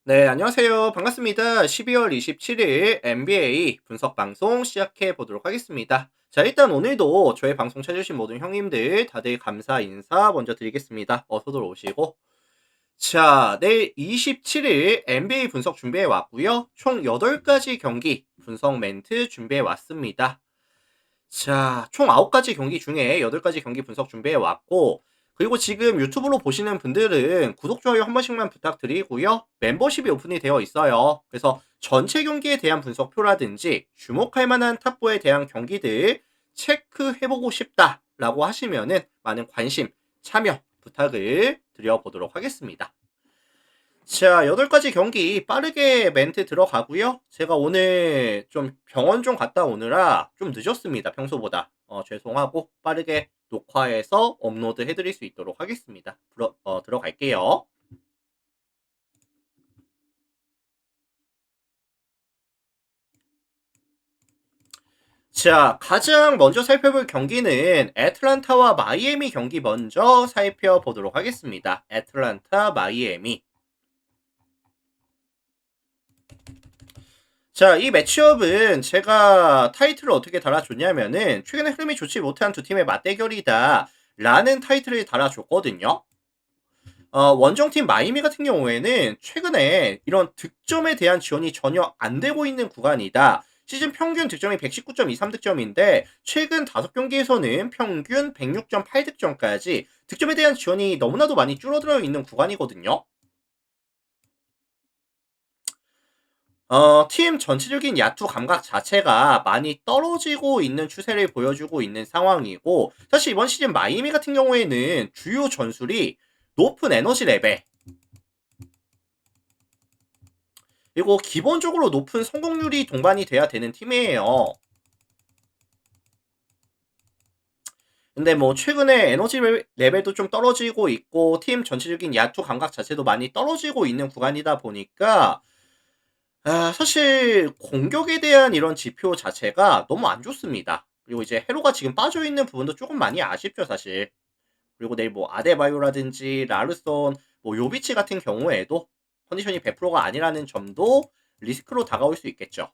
네, 안녕하세요. 반갑습니다. 12월 27일 NBA 분석 방송 시작해 보도록 하겠습니다. 자, 일단 오늘도 저의 방송 찾으신 모든 형님들 다들 감사 인사 먼저 드리겠습니다. 어서들 오시고. 자, 내일 27일 NBA 분석 준비해 왔고요. 총 8가지 경기 분석 멘트 준비해 왔습니다. 자, 총 9가지 경기 중에 8가지 경기 분석 준비해 왔고, 그리고 지금 유튜브로 보시는 분들은 구독, 좋아요 한 번씩만 부탁드리고요. 멤버십이 오픈이 되어 있어요. 그래서 전체 경기에 대한 분석표라든지 주목할 만한 탑4에 대한 경기들 체크해보고 싶다라고 하시면은 많은 관심, 참여 부탁을 드려보도록 하겠습니다. 자, 8가지 경기 빠르게 멘트 들어가고요. 제가 오늘 좀 병원 좀 갔다 오느라 좀 늦었습니다. 평소보다. 죄송하고 빠르게 녹화해서 업로드 해드릴 수 있도록 하겠습니다. 들어갈게요. 자, 가장 먼저 살펴볼 경기는 애틀란타와 마이애미 경기 먼저 살펴보도록 하겠습니다. 애틀란타, 마이애미. 자, 이 매치업은 제가 타이틀을 어떻게 달아줬냐면은 최근에 흐름이 좋지 못한 두 팀의 맞대결이다 라는 타이틀을 달아줬거든요. 원정팀 마이미 같은 경우에는 최근에 이런 득점에 대한 지원이 전혀 안 되고 있는 구간이다. 시즌 평균 득점이 119.23득점인데 최근 5경기에서는 평균 106.8득점까지 득점에 대한 지원이 너무나도 많이 줄어들어 있는 구간이거든요. 팀 전체적인 야투 감각 자체가 많이 떨어지고 있는 추세를 보여주고 있는 상황이고, 사실 이번 시즌 마이애미 같은 경우에는 주요 전술이 높은 에너지 레벨, 그리고 기본적으로 높은 성공률이 동반이 돼야 되는 팀이에요. 근데 뭐 최근에 에너지 레벨도 좀 떨어지고 있고, 팀 전체적인 야투 감각 자체도 많이 떨어지고 있는 구간이다 보니까, 사실 공격에 대한 이런 지표 자체가 너무 안 좋습니다. 그리고 이제 헤로가 지금 빠져 있는 부분도 조금 많이 아쉽죠, 사실. 그리고 내일 뭐 아데바요라든지 라르손, 뭐 요비치 같은 경우에도 컨디션이 100%가 아니라는 점도 리스크로 다가올 수 있겠죠.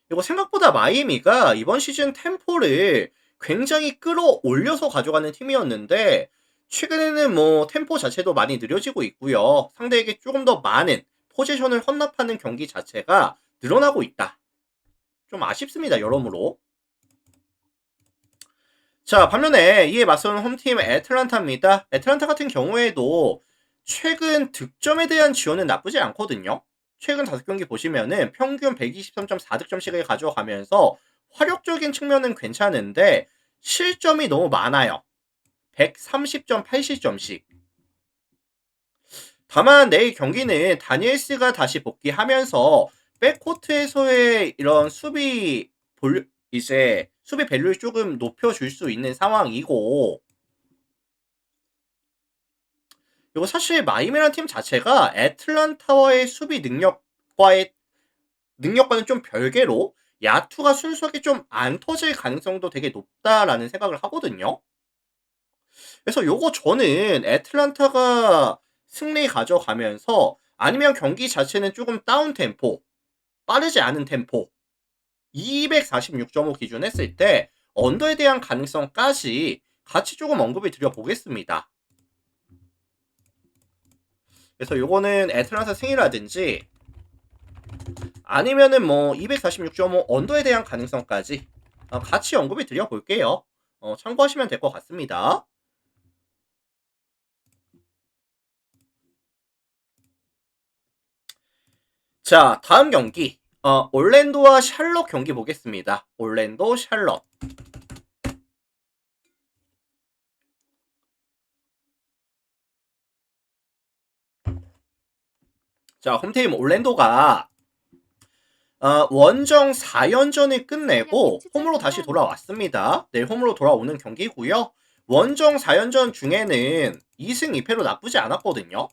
그리고 생각보다 마이애미가 이번 시즌 템포를 굉장히 끌어올려서 가져가는 팀이었는데 최근에는 뭐 템포 자체도 많이 느려지고 있고요. 상대에게 조금 더 많은 포지션을 헌납하는 경기 자체가 늘어나고 있다. 좀 아쉽습니다, 여러모로. 자, 반면에 이에 맞서는 홈팀 애틀란타입니다. 애틀란타 같은 경우에도 최근 득점에 대한 지원은 나쁘지 않거든요. 최근 5경기 보시면은 평균 123.4득점씩을 가져가면서 화력적인 측면은 괜찮은데 실점이 너무 많아요. 130.8실점씩. 다만 내일 경기는 다니엘스가 다시 복귀하면서 백코트에서의 이런 이제 수비 밸류를 조금 높여줄 수 있는 상황이고, 그리고 사실 마이애미라는 팀 자체가 애틀란타와의 수비 능력과는 좀 별개로 야투가 순수하게 좀 안 터질 가능성도 되게 높다라는 생각을 하거든요. 그래서 요거 저는 애틀란타가 승리 가져가면서, 아니면 경기 자체는 조금 다운 템포, 빠르지 않은 템포, 246.5 기준 했을 때 언더에 대한 가능성까지 같이 조금 언급을 드려보겠습니다. 그래서 요거는 애틀란타 승이라든지 아니면은 뭐 246.5 언더에 대한 가능성까지 같이 언급을 드려볼게요. 참고하시면 될 것 같습니다. 자, 다음 경기. 올랜도와 샬럿 경기 보겠습니다. 올랜도, 샬럿. 자, 홈팀 올랜도가 원정 4연전을 끝내고 홈으로 다시 돌아왔습니다. 네, 홈으로 돌아오는 경기고요. 원정 4연전 중에는 2승 2패로 나쁘지 않았거든요.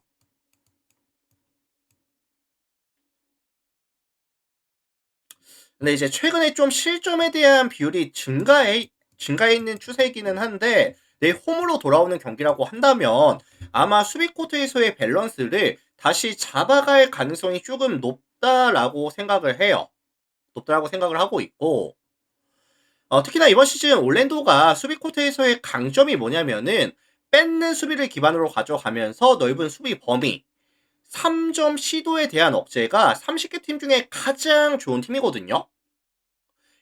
근데 이제 최근에 좀 실점에 대한 비율이 증가해 있는 추세이기는 한데, 내 홈으로 돌아오는 경기라고 한다면 아마 수비 코트에서의 밸런스를 다시 잡아갈 가능성이 조금 높다라고 생각을 해요. 높다라고 생각을 하고 있고, 특히나 이번 시즌 올랜도가 수비 코트에서의 강점이 뭐냐면은 뺏는 수비를 기반으로 가져가면서 넓은 수비 범위, 3점 시도에 대한 억제가 30개 팀 중에 가장 좋은 팀이거든요.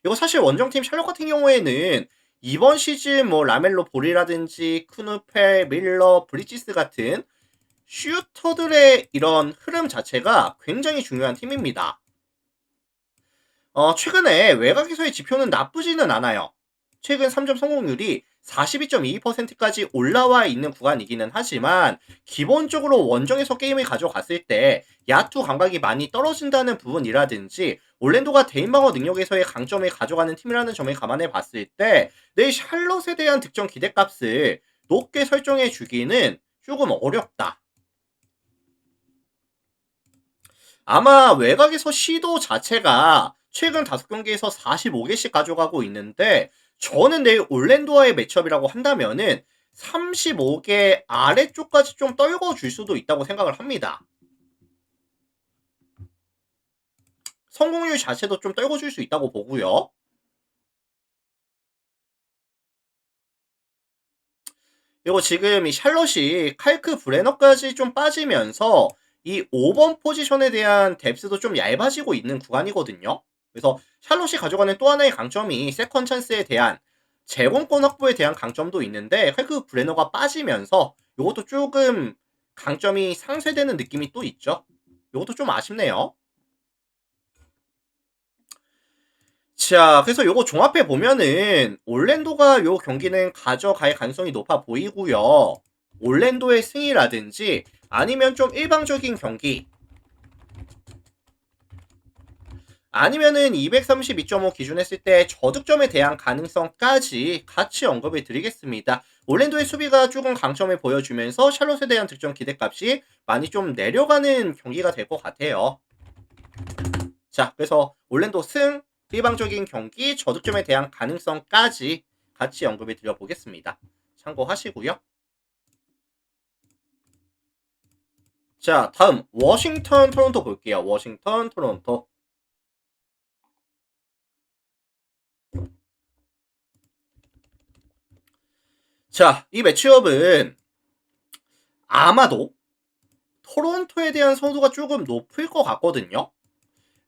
이거 사실 원정팀 샬럿 같은 경우에는 이번 시즌 뭐 라멜로 볼이라든지 크누펠, 밀러, 브리지스 같은 슈터들의 이런 흐름 자체가 굉장히 중요한 팀입니다. 최근에 외곽에서의 지표는 나쁘지는 않아요. 최근 3점 성공률이 42.22%까지 올라와 있는 구간이기는 하지만 기본적으로 원정에서 게임을 가져갔을 때 야투 감각이 많이 떨어진다는 부분이라든지 올랜도가 대인방어 능력에서의 강점을 가져가는 팀이라는 점을 감안해 봤을 때 내 샬롯에 대한 득점 기대값을 높게 설정해 주기는 조금 어렵다. 아마 외곽에서 시도 자체가 최근 5경기에서 45개씩 가져가고 있는데 저는 내일 올랜도와의 매치업이라고 한다면은 35개 아래쪽까지 좀 떨궈 줄 수도 있다고 생각을 합니다. 성공률 자체도 좀 떨궈 줄 수 있다고 보고요. 그리고 지금 이 샬럿이 칼크 브레너까지 좀 빠지면서 이 5번 포지션에 대한 뎁스도 좀 얇아지고 있는 구간이거든요. 그래서 샬럿이 가져가는 또 하나의 강점이 세컨 찬스에 대한 제공권 확보에 대한 강점도 있는데 칼크 브레너가 빠지면서 이것도 조금 강점이 상쇄되는 느낌이 또 있죠. 이것도 좀 아쉽네요. 자, 그래서 요거 종합해 보면은 올랜도가 요 경기는 가져갈 가능성이 높아 보이고요. 올랜도의 승리라든지 아니면 좀 일방적인 경기 아니면은 232.5 기준했을 때 저득점에 대한 가능성까지 같이 언급을 드리겠습니다. 올랜도의 수비가 조금 강점을 보여주면서 샬롯에 대한 득점 기대값이 많이 좀 내려가는 경기가 될 것 같아요. 자, 그래서 올랜도 승, 일방적인 경기, 저득점에 대한 가능성까지 같이 언급해 드려보겠습니다. 참고하시고요. 자, 다음 워싱턴 토론토 볼게요. 워싱턴 토론토. 자, 이 매치업은 아마도 토론토에 대한 선호도가 조금 높을 것 같거든요.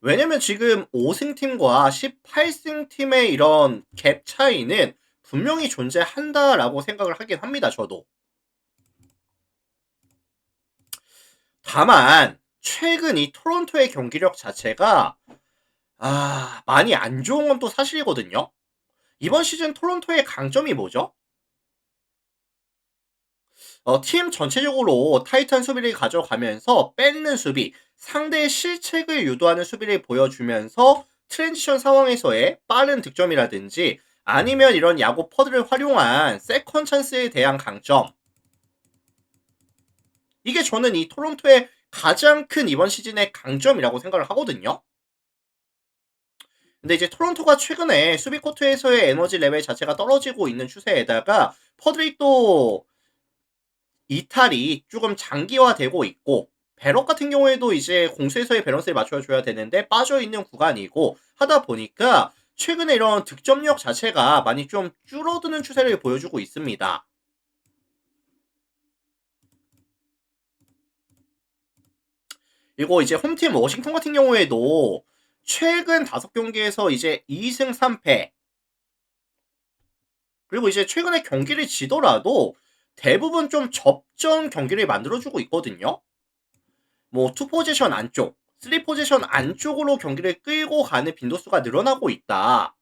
왜냐면 지금 5승 팀과 18승 팀의 이런 갭 차이는 분명히 존재한다라고 생각을 하긴 합니다. 저도. 다만 최근 이 토론토의 경기력 자체가 많이 안 좋은 건 또 사실이거든요. 이번 시즌 토론토의 강점이 뭐죠? 팀 전체적으로 타이탄 수비를 가져가면서 뺏는 수비, 상대의 실책을 유도하는 수비를 보여주면서 트랜지션 상황에서의 빠른 득점이라든지 아니면 이런 야구 퍼드를 활용한 세컨 찬스에 대한 강점. 이게 저는 이 토론토의 가장 큰 이번 시즌의 강점이라고 생각을 하거든요. 근데 이제 토론토가 최근에 수비 코트에서의 에너지 레벨 자체가 떨어지고 있는 추세에다가 퍼드리 또 이탈이 조금 장기화되고 있고 배럭 같은 경우에도 이제 공수에서의 밸런스를 맞춰줘야 되는데 빠져있는 구간이고 하다 보니까 최근에 이런 득점력 자체가 많이 좀 줄어드는 추세를 보여주고 있습니다. 그리고 이제 홈팀 워싱턴 같은 경우에도 최근 5경기에서 이제 2승 3패 그리고 이제 최근에 경기를 지더라도 대부분 좀 접전 경기를 만들어주고 있거든요. 뭐, 투 포지션 안쪽, 쓰리 포지션 안쪽으로 경기를 끌고 가는 빈도수가 늘어나고 있다.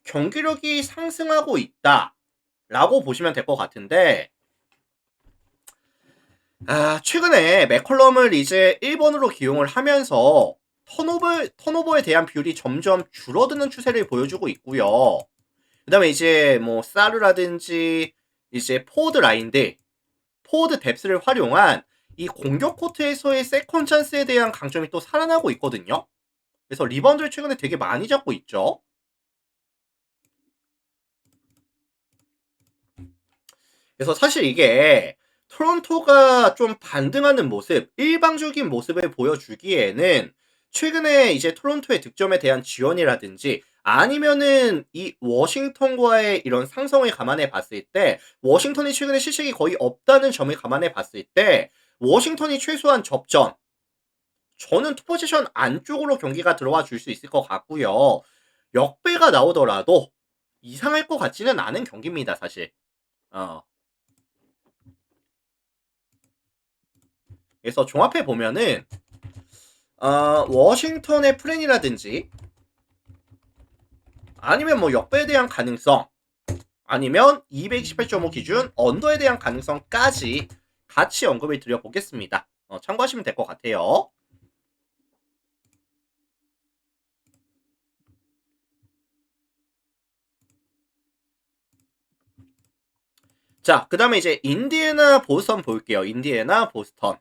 경기력이 상승하고 있다. 라고 보시면 될 것 같은데, 최근에 맥컬럼을 이제 1번으로 기용을 하면서 턴오버에 대한 비율이 점점 줄어드는 추세를 보여주고 있고요. 그 다음에 이제 뭐, 사르라든지, 이제 포워드 라인들, 포워드 뎁스를 활용한 이 공격 코트에서의 세컨 찬스에 대한 강점이 또 살아나고 있거든요. 그래서 리바운드를 최근에 되게 많이 잡고 있죠. 그래서 사실 이게 토론토가 좀 반등하는 모습, 일방적인 모습을 보여주기에는 최근에 이제 토론토의 득점에 대한 지원이라든지 아니면은 이 워싱턴과의 이런 상성을 감안해 봤을 때 워싱턴이 최근에 실책이 거의 없다는 점을 감안해 봤을 때 워싱턴이 최소한 접전, 저는 투 포지션 안쪽으로 경기가 들어와 줄 수 있을 것 같고요. 역배가 나오더라도 이상할 것 같지는 않은 경기입니다, 사실. 어. 그래서 종합해 보면은 워싱턴의 플랜이라든지 아니면 뭐 역배에 대한 가능성 아니면 228.5 기준 언더에 대한 가능성까지 같이 언급을 드려보겠습니다. 참고하시면 될 것 같아요. 자, 그 다음에 이제 인디애나 보스턴 볼게요. 인디애나 보스턴.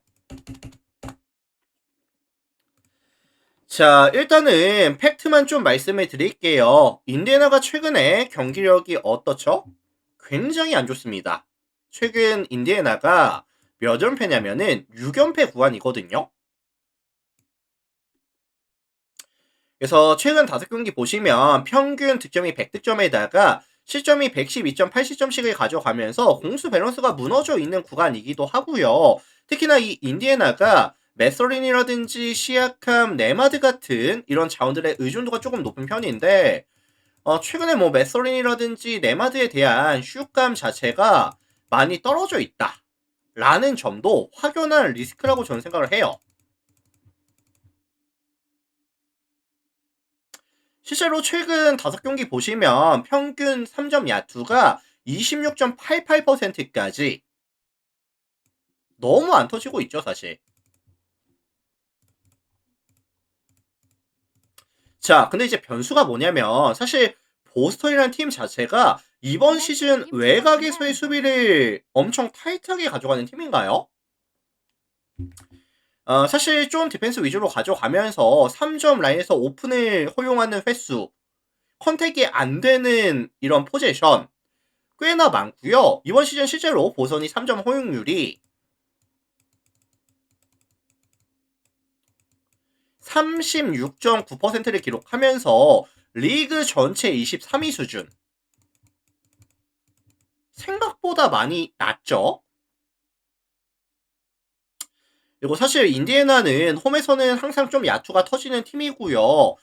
자, 일단은 팩트만 좀 말씀을 드릴게요. 인디애나가 최근에 경기력이 어떻죠? 굉장히 안 좋습니다. 최근 인디애나가 몇 연패냐면은 6연패 구간이거든요. 그래서 최근 5경기 보시면 평균 득점이 100득점에다가 실점이 112.8실점씩을 가져가면서 공수 밸런스가 무너져 있는 구간이기도 하고요. 특히나 이 인디애나가 메서린이라든지 시아캄, 네마드 같은 이런 자원들의 의존도가 조금 높은 편인데 최근에 뭐 메서린이라든지 네마드에 대한 슛감 자체가 많이 떨어져 있다. 라는 점도 확연한 리스크라고 저는 생각을 해요. 실제로 최근 5경기 보시면 평균 3점 야투가 26.88%까지 너무 안 터지고 있죠, 사실. 자, 근데 이제 변수가 뭐냐면 사실 보스턴이라는 팀 자체가 이번 시즌 외곽에서의 수비를 엄청 타이트하게 가져가는 팀인가요? 사실 좀 디펜스 위주로 가져가면서 3점 라인에서 오픈을 허용하는 횟수, 컨택이 안 되는 이런 포제션 꽤나 많고요. 이번 시즌 실제로 보선이 3점 허용률이 36.9%를 기록하면서 리그 전체 23위 수준. 생각보다 많이 낮죠? 그리고 사실 인디애나는 홈에서는 항상 좀 야투가 터지는 팀이고요.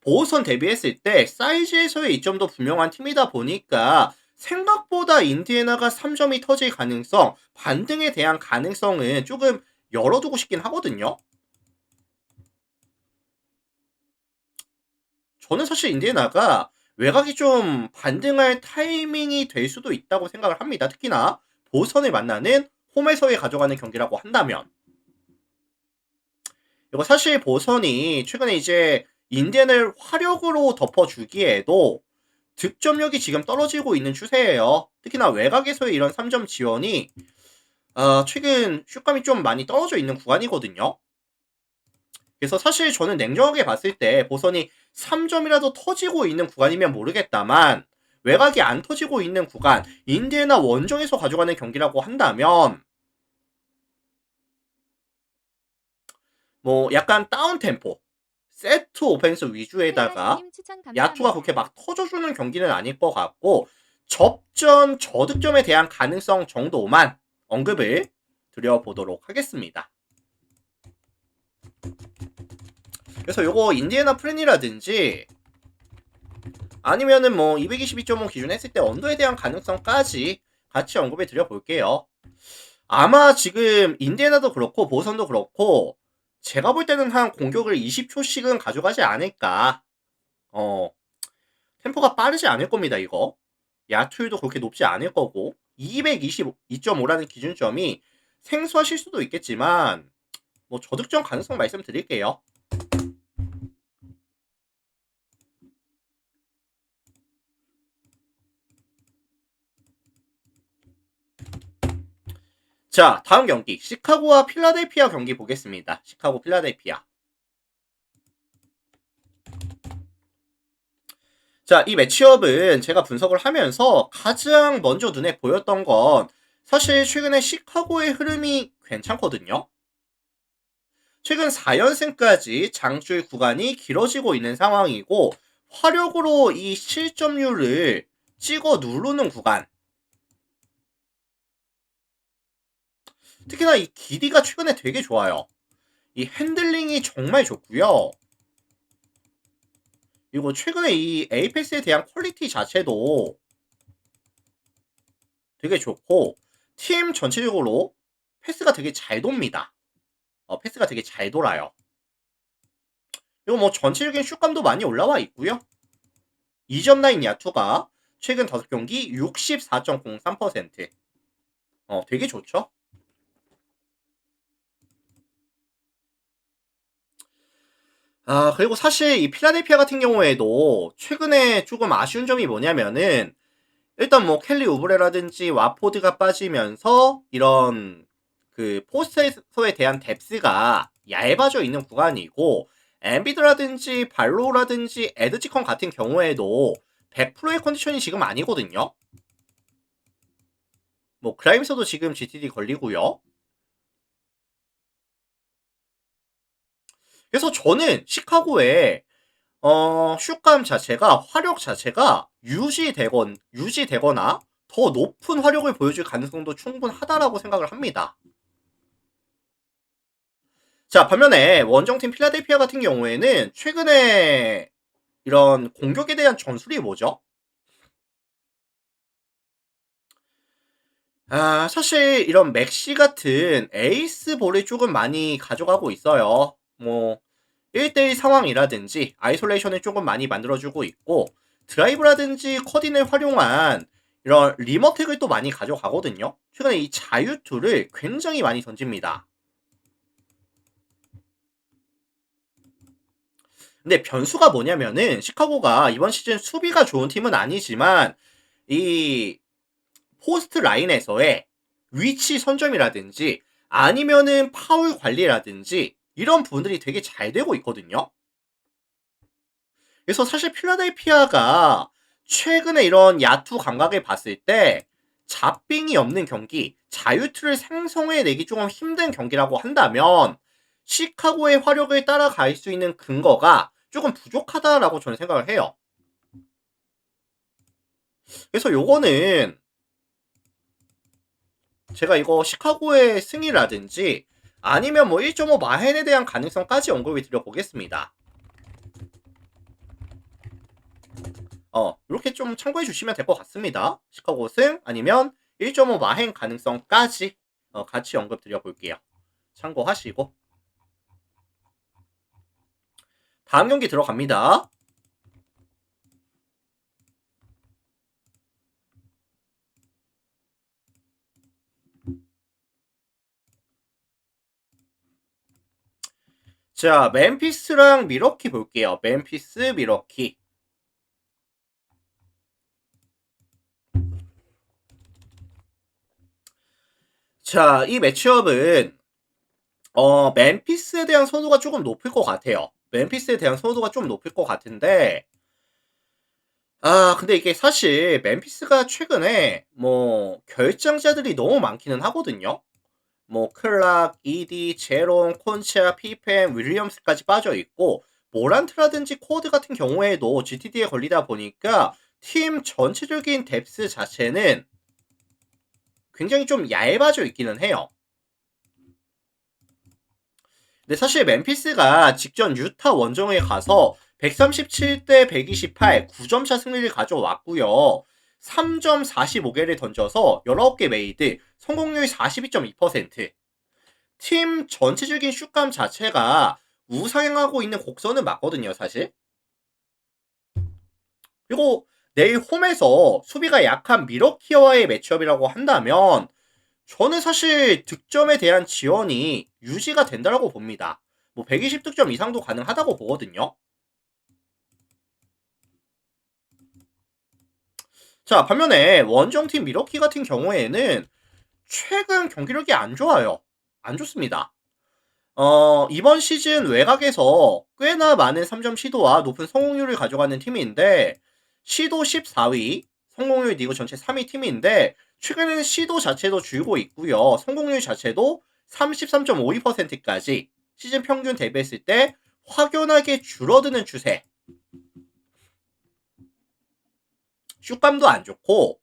보스턴 대비했을 때 사이즈에서의 이점도 분명한 팀이다 보니까 생각보다 인디애나가 3점이 터질 가능성, 반등에 대한 가능성은 조금 열어두고 싶긴 하거든요. 저는 사실 인디애나가 외곽이 좀 반등할 타이밍이 될 수도 있다고 생각을 합니다. 특히나 보스턴을 만나는 홈에서의 가져가는 경기라고 한다면. 이거 사실 보선이 최근에 이제 인디애나를 화력으로 덮어주기에도 득점력이 지금 떨어지고 있는 추세예요. 특히나 외곽에서의 이런 3점 지원이 최근 슛감이 좀 많이 떨어져 있는 구간이거든요. 그래서 사실 저는 냉정하게 봤을 때 보선이 3점이라도 터지고 있는 구간이면 모르겠다만 외곽이 안 터지고 있는 구간, 인디애나 원정에서 가져가는 경기라고 한다면 뭐 약간 다운 템포, 세트 오펜스 위주에다가 야투가 그렇게 막 터져주는 경기는 아닐 것 같고 접전 저득점에 대한 가능성 정도만 언급을 드려보도록 하겠습니다. 그래서 요거 인디애나 프렌이라든지 아니면은 뭐 222.5 기준 했을 때 언더에 대한 가능성까지 같이 언급해 드려볼게요. 아마 지금 인디애나도 그렇고 보선도 그렇고 제가 볼 때는 한 공격을 20초씩은 가져가지 않을까. 어, 템포가 빠르지 않을 겁니다, 이거. 야투율도 그렇게 높지 않을 거고 222.5라는 기준점이 생소하실 수도 있겠지만 뭐 저득점 가능성 말씀드릴게요. 자, 다음 경기 시카고와 필라델피아 경기 보겠습니다. 시카고 필라델피아. 자, 이 매치업은 제가 분석을 하면서 가장 먼저 눈에 보였던 건 사실 최근에 시카고의 흐름이 괜찮거든요. 최근 4연승까지 장줄 구간이 길어지고 있는 상황이고 화력으로 이 실점률을 찍어 누르는 구간. 특히나 이 길이가 최근에 되게 좋아요. 이 핸들링이 정말 좋고요. 그리고 최근에 이 에이패스에 대한 퀄리티 자체도 되게 좋고 팀 전체적으로 패스가 되게 잘 돕니다. 패스가 되게 잘 돌아요. 그리고 뭐 전체적인 슛감도 많이 올라와 있고요. 2점 라인 야투가 최근 5경기 64.03%. 되게 좋죠? 그리고 사실 이 필라델피아 같은 경우에도 최근에 조금 아쉬운 점이 뭐냐면은 일단 뭐 켈리 우브레라든지 와포드가 빠지면서 이런 그 포스트에서에 대한 뎁스가 얇아져 있는 구간이고 엠비드라든지 발로라든지 에드지컨 같은 경우에도 100%의 컨디션이 지금 아니거든요. 뭐 그라임스도 지금 GTD 걸리고요. 그래서 저는 시카고에 슛감 자체가 화력 자체가 유지되거나 더 높은 화력을 보여줄 가능성도 충분하다라고 생각을 합니다. 자, 반면에 원정팀 필라델피아 같은 경우에는 최근에 이런 공격에 대한 전술이 뭐죠? 사실 이런 맥시 같은 에이스 볼을 조금 많이 가져가고 있어요. 뭐 1대1 상황이라든지 아이솔레이션을 조금 많이 만들어주고 있고 드라이브라든지 커딘을 활용한 이런 리머텍을 또 많이 가져가거든요. 최근에 이 자유투를 굉장히 많이 던집니다. 근데 변수가 뭐냐면은 시카고가 이번 시즌 수비가 좋은 팀은 아니지만 이 포스트 라인에서의 위치 선점이라든지 아니면은 파울 관리라든지 이런 부분들이 되게 잘 되고 있거든요. 그래서 사실 필라델피아가 최근에 이런 야투 감각을 봤을 때 잡빙이 없는 경기, 자유투를 생성해내기 조금 힘든 경기라고 한다면 시카고의 화력을 따라갈 수 있는 근거가 조금 부족하다라고 저는 생각을 해요. 그래서 요거는 제가 이거 시카고의 승리라든지 아니면 뭐 1.5 마헨에 대한 가능성까지 언급을 드려보겠습니다. 이렇게 좀 참고해 주시면 될 것 같습니다. 시카고 승 아니면 1.5 마행 가능성까지 같이 언급 드려볼게요. 참고하시고 다음 경기 들어갑니다. 자, 멤피스랑 미러키 볼게요. 멤피스, 미러키. 자, 이 매치업은 멤피스에 대한 선호가 조금 높을 것 같아요. 멤피스에 대한 선호도가 좀 높을 것 같은데 근데 이게 사실 멤피스가 최근에 뭐 결정자들이 너무 많기는 하거든요. 뭐 클락, 이디, 제롬, 콘차, 피펜, 윌리엄스까지 빠져 있고 모란트라든지 코드 같은 경우에도 GTD에 걸리다 보니까 팀 전체적인 뎁스 자체는 굉장히 좀 얇아져 있기는 해요. 근데 사실 멤피스가 직전 유타 원정에 가서 137대 128 9점차 승리를 가져왔고요. 3점 45개를 던져서 19개 메이드, 성공률 42.2%. 팀 전체적인 슛감 자체가 우상향하고 있는 곡선은 맞거든요, 사실. 그리고 내일 홈에서 수비가 약한 미러키와의 매치업이라고 한다면 저는 사실 득점에 대한 지원이 유지가 된다고 봅니다. 뭐 120득점 이상도 가능하다고 보거든요. 자, 반면에 원정팀 미러키 같은 경우에는 최근 경기력이 안 좋아요. 안 좋습니다. 이번 시즌 외곽에서 꽤나 많은 3점 시도와 높은 성공률을 가져가는 팀인데 시도 14위, 성공률 리그 전체 3위 팀인데 최근에는 시도 자체도 줄고 있고요. 성공률 자체도 33.52%까지 시즌 평균 대비했을 때 확연하게 줄어드는 추세. 슛감도 안 좋고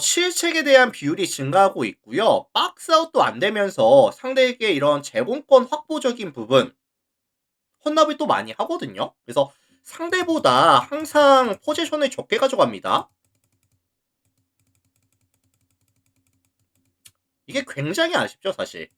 실책에 대한 비율이 증가하고 있고요. 박스아웃도 안 되면서 상대에게 이런 제공권 확보적인 부분 헌납을 또 많이 하거든요. 그래서 상대보다 항상 포지션을 적게 가져갑니다. 이게 굉장히 아쉽죠, 사실.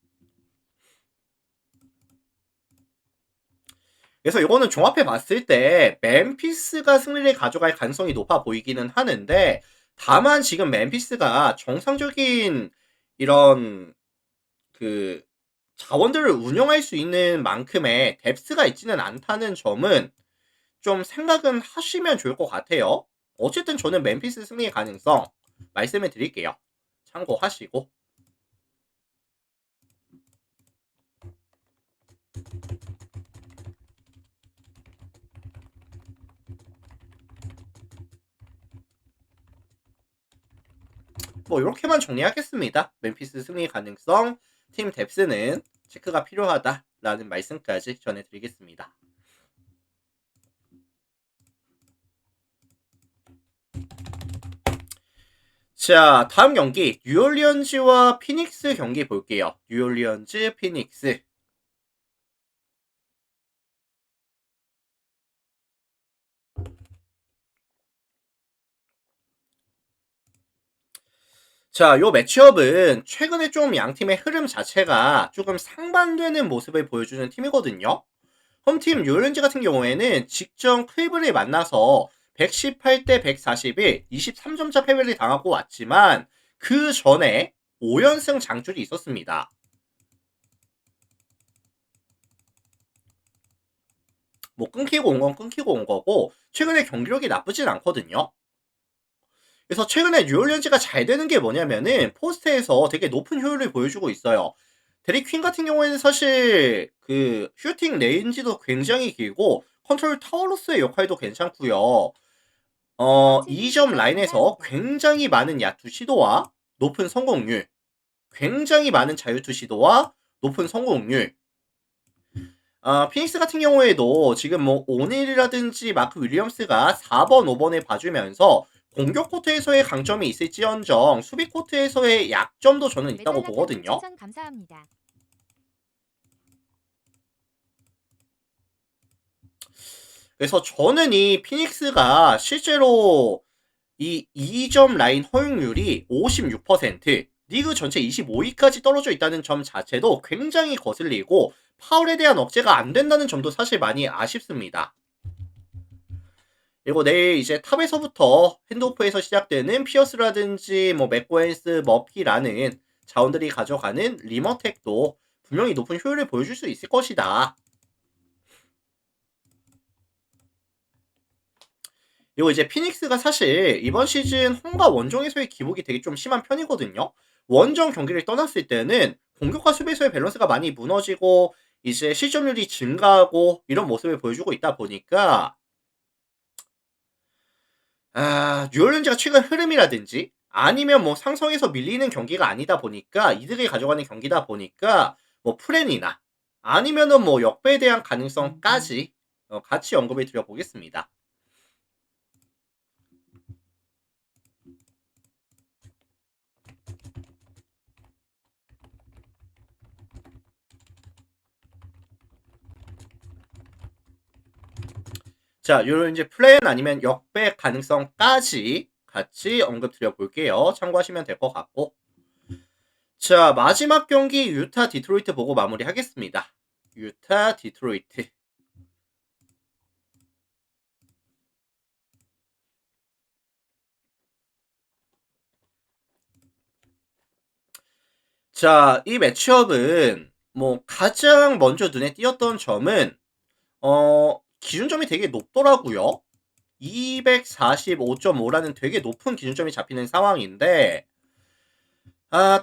그래서 이거는 종합해 봤을 때 멤피스가 승리를 가져갈 가능성이 높아 보이기는 하는데, 다만 지금 멤피스가 정상적인 이런 그 자원들을 운영할 수 있는 만큼의 뎁스가 있지는 않다는 점은 좀 생각은 하시면 좋을 것 같아요. 어쨌든 저는 멤피스 승리의 가능성 말씀을 드릴게요. 참고하시고. 뭐 이렇게만 정리하겠습니다. 멤피스 승리 가능성, 팀 뎁스는 체크가 필요하다라는 말씀까지 전해드리겠습니다. 자, 다음 경기 뉴올리언즈와 피닉스 경기 볼게요. 뉴올리언즈, 피닉스. 자, 요 매치업은 최근에 좀 양팀의 흐름 자체가 조금 상반되는 모습을 보여주는 팀이거든요. 홈팀 뉴올리언즈 같은 경우에는 직전 클리브를 만나서 118대 141, 23점차 패배를 당하고 왔지만 그 전에 5연승 장줄이 있었습니다. 뭐 끊기고 온 건 끊기고 온 거고 최근에 경기력이 나쁘진 않거든요. 그래서 최근에 뉴올리언즈가 잘 되는 게 뭐냐면은 포스트에서 되게 높은 효율을 보여주고 있어요. 데릭 퀸 같은 경우에는 사실 그 슈팅 레인지도 굉장히 길고 컨트롤 타워로서의 역할도 괜찮고요. 2점 라인에서 굉장히 많은 야투 시도와 높은 성공률, 굉장히 많은 자유투 시도와 높은 성공률. 피닉스 같은 경우에도 지금 뭐 오닐이라든지 마크 윌리엄스가 4번, 5번에 봐주면서 공격 코트에서의 강점이 있을지언정 수비 코트에서의 약점도 저는 있다고 보거든요. 감사합니다. 그래서 저는 이 피닉스가 실제로 이 2점 라인 허용률이 56%, 리그 전체 25위까지 떨어져 있다는 점 자체도 굉장히 거슬리고 파울에 대한 억제가 안 된다는 점도 사실 많이 아쉽습니다. 그리고 내일 이제 탑에서부터 핸드오프에서 시작되는 피어스라든지 뭐 맥고엔스, 머피라는 자원들이 가져가는 리머텍도 분명히 높은 효율을 보여줄 수 있을 것이다. 그리고 이제 피닉스가 사실 이번 시즌 홈과 원정에서의 기복이 되게 좀 심한 편이거든요. 원정 경기를 떠났을 때는 공격과 수비에서의 밸런스가 많이 무너지고 이제 실점률이 증가하고 이런 모습을 보여주고 있다 보니까 뉴올리언즈가 최근 흐름이라든지 아니면 뭐 상성에서 밀리는 경기가 아니다 보니까 이득을 가져가는 경기다 보니까 뭐 플랜이나 아니면은 뭐 역배에 대한 가능성까지 같이 언급을 드려보겠습니다. 자, 요런 이제 플랜 아니면 역배 가능성까지 같이 언급 드려볼게요. 참고하시면 될 것 같고. 자, 마지막 경기 유타 디트로이트 보고 마무리하겠습니다. 유타 디트로이트. 자, 이 매치업은 뭐 가장 먼저 눈에 띄었던 점은 기준점이 되게 높더라고요. 245.5라는 되게 높은 기준점이 잡히는 상황인데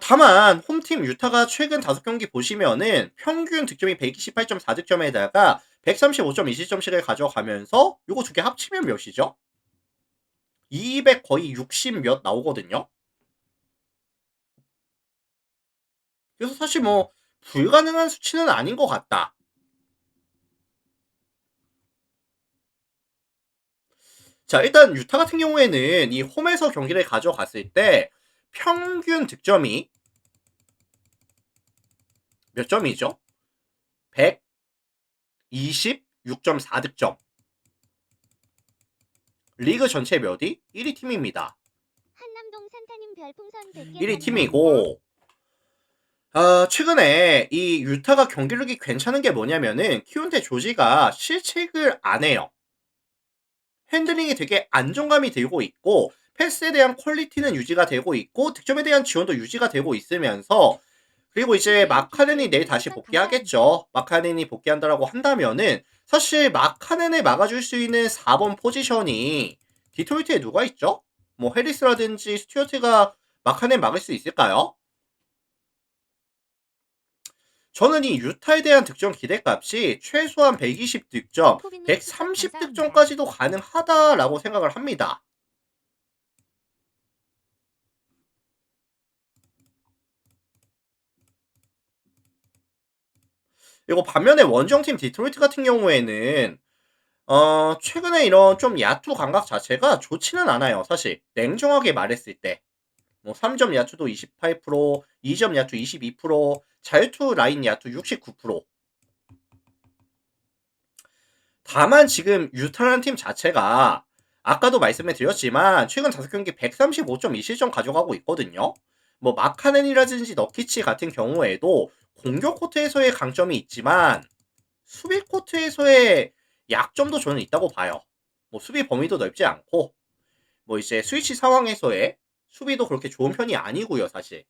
다만 홈팀 유타가 최근 5경기 보시면은 평균 득점이 128.4득점에다가 135.20점씩을 가져가면서 요거 두 개 합치면 몇이죠? 200 거의 60 몇 나오거든요. 그래서 사실 뭐 불가능한 수치는 아닌 것 같다. 자, 일단 유타 같은 경우에는 이 홈에서 경기를 가져갔을 때 평균 득점이 몇 점이죠? 126.4득점. 리그 전체 몇 위? 1위 팀입니다. 한남동 산타님 별풍선 100개 1위 감사합니다. 팀이고, 최근에 이 유타가 경기력이 괜찮은 게 뭐냐면은 키온테 조지가 실책을 안 해요. 핸들링이 되게 안정감이 들고 있고 패스에 대한 퀄리티는 유지가 되고 있고 득점에 대한 지원도 유지가 되고 있으면서, 그리고 이제 마카넨이 내일 다시 복귀하겠죠. 마카넨이 복귀한다라고 한다면은 사실 마카넨을 막아줄 수 있는 4번 포지션이 디트로이트에 누가 있죠? 뭐 해리스라든지 스튜어트가 마카넨 막을 수 있을까요? 저는 이 유타에 대한 득점 기대값이 최소한 120득점, 포비님 추천 감사합니다. 130득점까지도 가능하다라고 생각을 합니다. 그리고 반면에 원정팀 디트로이트 같은 경우에는 최근에 이런 좀 야투 감각 자체가 좋지는 않아요. 사실 냉정하게 말했을 때. 뭐 3점 야투도 28%, 2점 야투 22%, 자유투 라인 야투 69%. 다만 지금 유타라는 팀 자체가 아까도 말씀을 드렸지만 최근 5경기 135.2실점 가져가고 있거든요. 뭐 마카넨이라든지 너키치 같은 경우에도 공격 코트에서의 강점이 있지만 수비 코트에서의 약점도 저는 있다고 봐요. 뭐 수비 범위도 넓지 않고 뭐 이제 스위치 상황에서의 수비도 그렇게 좋은 편이 아니고요, 사실.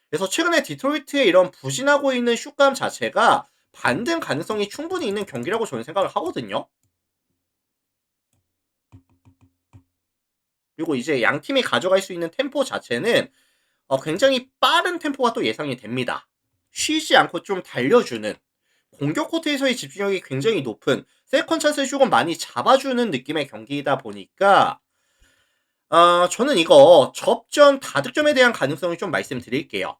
그래서 최근에 디트로이트의 이런 부진하고 있는 슛감 자체가 반등 가능성이 충분히 있는 경기라고 저는 생각을 하거든요. 그리고 이제 양 팀이 가져갈 수 있는 템포 자체는 굉장히 빠른 템포가 또 예상이 됩니다. 쉬지 않고 좀 달려주는, 공격 코트에서의 집중력이 굉장히 높은, 세컨 찬스를 조금 많이 잡아주는 느낌의 경기이다 보니까 저는 이거 접전 다득점에 대한 가능성을 좀 말씀드릴게요.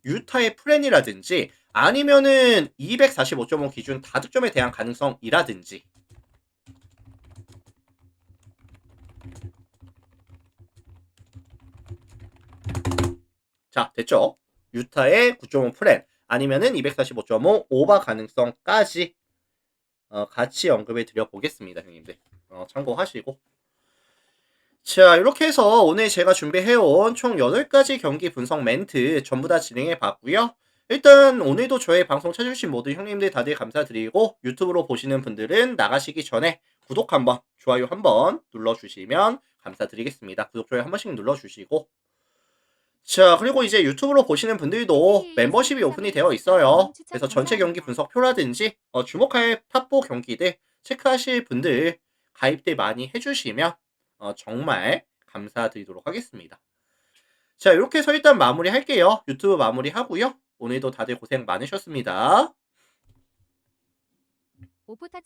유타의 플랜이라든지 아니면은 245.5 기준 다득점에 대한 가능성이라든지. 자, 됐죠? 유타의 9.5 플랜 아니면은 245.5 오버 가능성까지 같이 언급해 드려 보겠습니다, 형님들. 참고하시고. 자, 이렇게 해서 오늘 제가 준비해온 총 8가지 경기 분석 멘트 전부 다 진행해 봤고요. 일단 오늘도 저의 방송 찾아주신 모든 형님들 다들 감사드리고, 유튜브로 보시는 분들은 나가시기 전에 구독 한번, 좋아요 한번 눌러주시면 감사드리겠습니다. 구독, 좋아요 한 번씩 눌러주시고, 자, 그리고 이제 유튜브로 보시는 분들도 멤버십이 오픈이 되어 있어요. 그래서 전체 경기 분석표라든지 주목할 탑4 경기들 체크하실 분들 가입들 많이 해주시면 정말 감사드리도록 하겠습니다. 자, 이렇게 해서 일단 마무리 할게요. 유튜브 마무리 하고요. 오늘도 다들 고생 많으셨습니다. 오포타짜